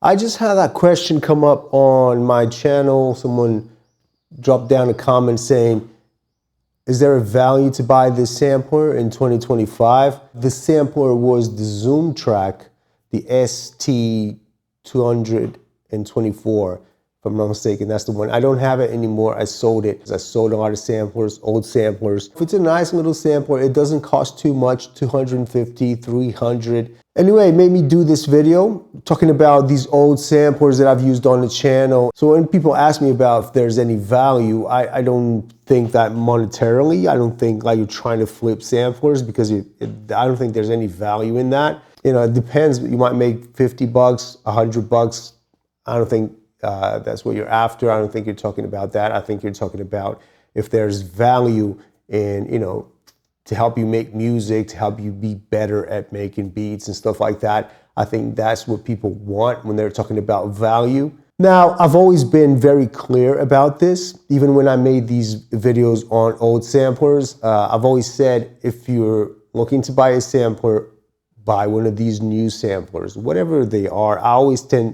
I just had that question come up on my channel. Someone dropped down a comment saying, is there a value to buy this sampler in 2025? The sampler was the Zoom track, the ST224, if I'm not mistaken. That's the one. I don't have it anymore. I sold it. I sold a lot of samplers, old samplers. If it's a nice little sampler, it doesn't cost too much, $250, $300. Anyway, it made me do this video talking about these old samplers that I've used on the channel. So when people ask me about if there's any value, I don't think that monetarily. I don't think like you're trying to flip samplers, because I don't think there's any value in that. You know, it depends. You might make 50 bucks, 100 bucks. I don't think that's what you're after. I don't think you're talking about that. I think you're talking about if there's value in, you know, to help you make music, to help you be better at making beats and stuff like that. I think that's what people want when they're talking about value. Now, I've always been very clear about this. Even when I made these videos on old samplers, I've always said, if you're looking to buy a sampler, buy one of these new samplers, whatever they are. I always tell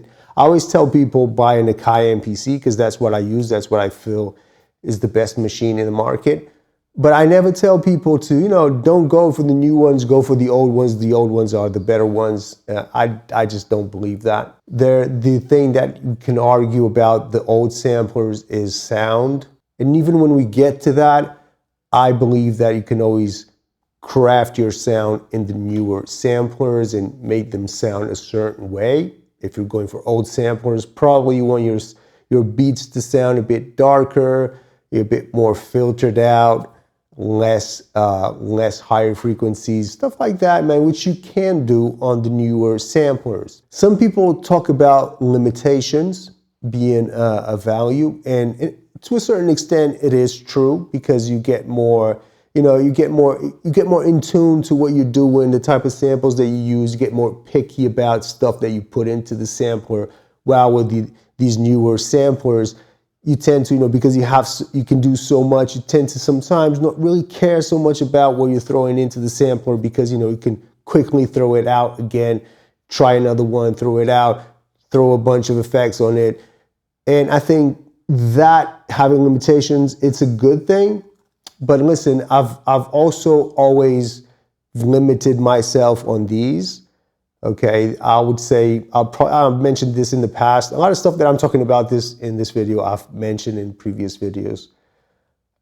people buy an Akai MPC, because that's what I use. That's what I feel is the best machine in the market. But I never tell people to, you know, don't go for the new ones, go for the old ones. The old ones are the better ones. I just don't believe that. The thing that you can argue about the old samplers is sound. And even when we get to that, I believe that you can always craft your sound in the newer samplers and make them sound a certain way. If you're going for old samplers, probably you want your beats to sound a bit darker, a bit more filtered out, less higher frequencies, stuff like that, man, which you can do on the newer samplers. Some people talk about limitations being a value, and to a certain extent it is true, because you get more, you know, you get more in tune to what you're doing, the type of samples that you use. You get more picky about stuff that you put into the sampler. While with these newer samplers, you tend to, you know, because you can do so much, you tend to sometimes not really care so much about what you're throwing into the sampler, because, you know, you can quickly throw it out again, try another one, throw it out, throw a bunch of effects on it. And I think that having limitations, it's a good thing. But listen, I've also always limited myself on these. Okay, I would say, I've mentioned this in the past. A lot of stuff that I'm talking about in this video, I've mentioned in previous videos.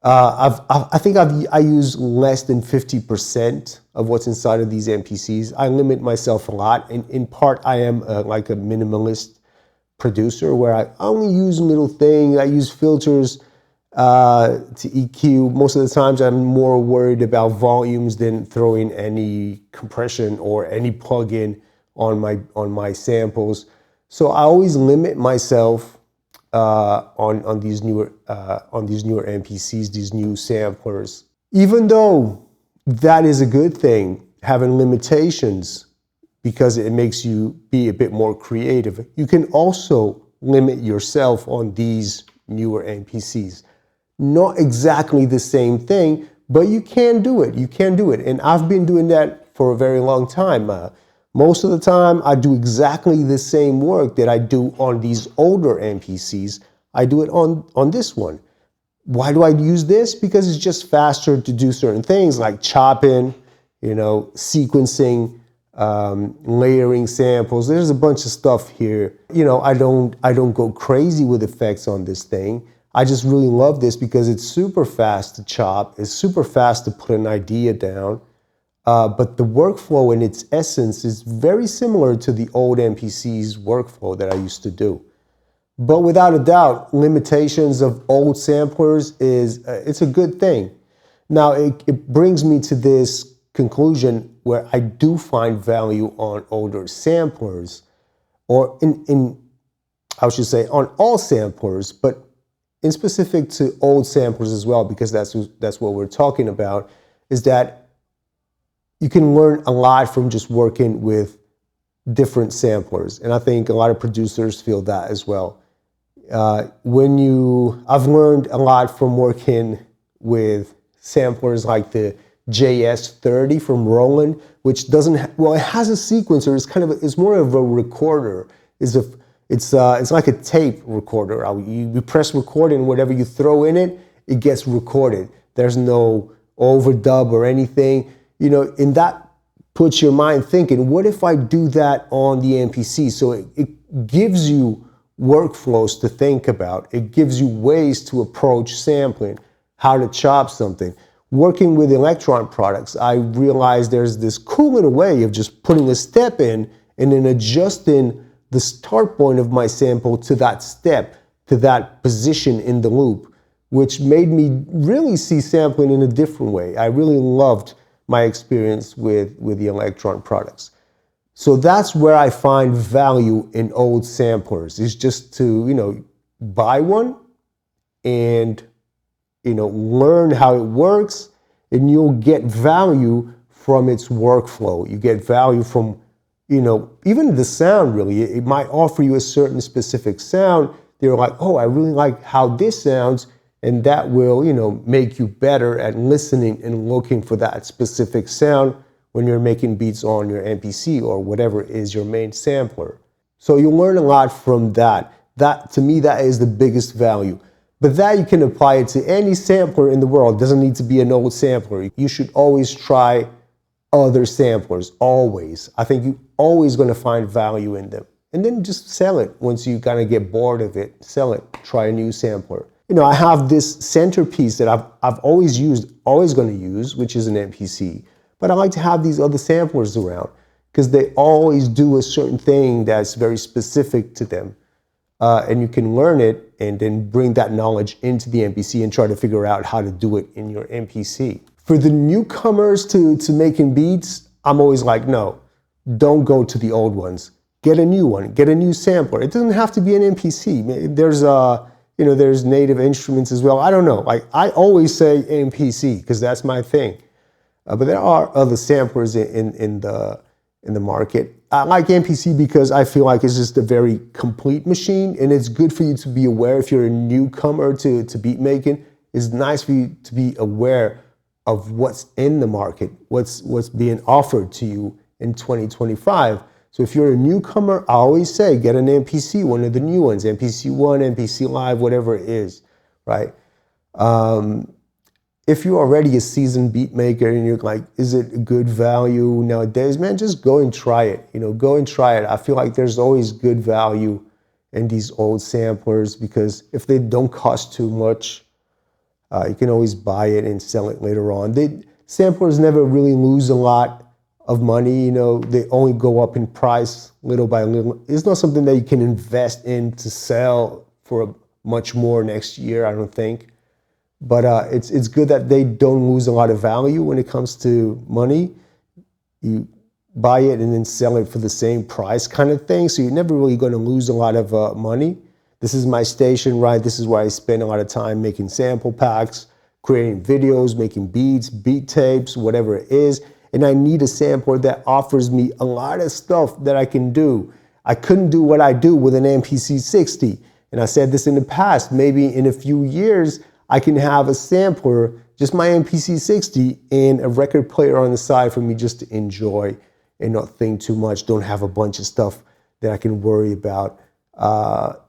I think I use less than 50% of what's inside of these MPCs. I limit myself a lot. And in part, I am like a minimalist producer, where I only use little things. I use filters to EQ. Most of the times I'm more worried about volumes than throwing any compression or any plugin on my samples. So I always limit myself on these newer MPCs, these new samplers. Even though that is a good thing, having limitations, because it makes you be a bit more creative, you can also limit yourself on these newer MPCs. Not exactly the same thing, but you can do it. You can do it. And I've been doing that for a very long time. Most of the time, I do exactly the same work that I do on these older MPCs. I do it on this one. Why do I use this? Because it's just faster to do certain things like chopping, you know, sequencing, layering samples. There's a bunch of stuff here. You know, I don't go crazy with effects on this thing. I just really love this because it's super fast to chop. It's super fast to put an idea down. But the workflow in its essence is very similar to the old MPC's workflow that I used to do. But without a doubt, limitations of old samplers it's a good thing. Now, it brings me to this conclusion where I do find value on older samplers, or I should say on all samplers, but in specific to old samplers as well, because that's what we're talking about, is that you can learn a lot from just working with different samplers. And I think a lot of producers feel that as well. I've learned a lot from working with samplers like the JS30 from Roland, which doesn't, well, it has a sequencer. It's more of a recorder. It's It's like a tape recorder. You press record, and whatever you throw in it, it gets recorded. There's no overdub or anything. And that puts your mind thinking, what if I do that on the MPC? So it gives you workflows to think about. It gives you ways to approach sampling, how to chop something. Working with Electron products, I realized there's this cool little way of just putting a step in and then adjusting the start point of my sample to that step, to that position in the loop, which made me really see sampling in a different way. I really loved my experience with the Electron products. So that's where I find value in old samplers, is just to, buy one and, learn how it works, and you'll get value from its workflow. You get value from, even the sound, really. It might offer you a certain specific sound. They're like, oh, I really like how this sounds, and that will, make you better at listening and looking for that specific sound when you're making beats on your MPC or whatever is your main sampler. So you'll learn a lot from that. That, to me, that is the biggest value. But that you can apply it to any sampler in the world. It doesn't need to be an old sampler. You should always try other samplers, always. I think you're always going to find value in them. And then just sell it once you kind of get bored of it. Sell it. Try a new sampler. I have this centerpiece that I've always used, always going to use, which is an MPC. But I like to have these other samplers around because they always do a certain thing that's very specific to them. And you can learn it and then bring that knowledge into the MPC and try to figure out how to do it in your MPC. For the newcomers to making beats, I'm always like, no, don't go to the old ones. Get a new one. Get a new sampler. It doesn't have to be an MPC. There's native instruments as well. I don't know. I always say MPC because that's my thing. But there are other samplers in the market. I like MPC because I feel like it's just a very complete machine, and it's good for you to be aware if you're a newcomer to beat making. It's nice for you to be aware of what's in the market, what's being offered to you in 2025. So if you're a newcomer, I always say get an MPC, one of the new ones, MPC 1, MPC Live, whatever it is, right? If you're already a seasoned beat maker and you're like, is it a good value nowadays? Man, just go and try it. Go and try it. I feel like there's always good value in these old samplers because if they don't cost too much, you can always buy it and sell it later on. Samplers never really lose a lot of money. They only go up in price little by little. It's not something that you can invest in to sell for much more next year, I don't think. But it's good that they don't lose a lot of value when it comes to money. You buy it and then sell it for the same price kind of thing. So you're never really going to lose a lot of money. This is my station, right? This is where I spend a lot of time making sample packs, creating videos, making beats, beat tapes, whatever it is. And I need a sampler that offers me a lot of stuff that I can do. I couldn't do what I do with an MPC 60. And I said this in the past, maybe in a few years, I can have a sampler, just my MPC 60, and a record player on the side for me just to enjoy and not think too much, don't have a bunch of stuff that I can worry about.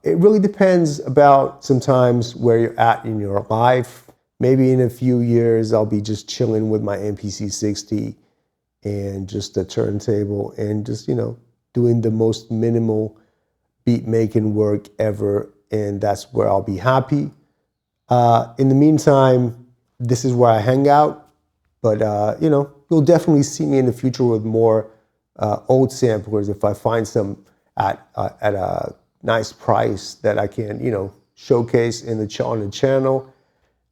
It really depends about sometimes where you're at in your life. Maybe in a few years, I'll be just chilling with my MPC 60 and just a turntable and just, doing the most minimal beat making work ever. And that's where I'll be happy. In the meantime, this is where I hang out, but you'll definitely see me in the future with more old samplers if I find some at a nice price that I can, showcase on the channel.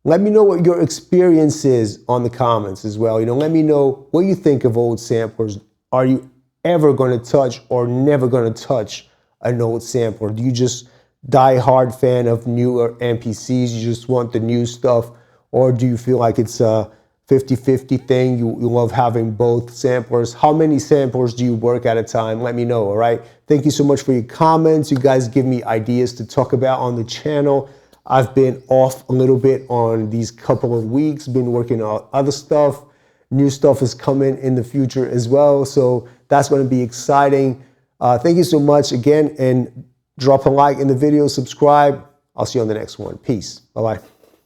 Let me know what your experience is on the comments as well. Let me know what you think of old samplers. Are you ever going to touch or never going to touch an old sampler? Do you just die-hard fan of newer MPCs, you just want the new stuff, or do you feel like it's a 50-50 thing, you love having both samplers? How many samplers do you work at a time? Let me know, all right? Thank you so much for your comments. You guys give me ideas to talk about on the channel. I've been off a little bit on these couple of weeks, been working on other stuff. New stuff is coming in the future as well, so that's going to be exciting. Thank you so much again, and Drop a like in the video, subscribe. I'll see you on the next one. Peace. Bye-bye.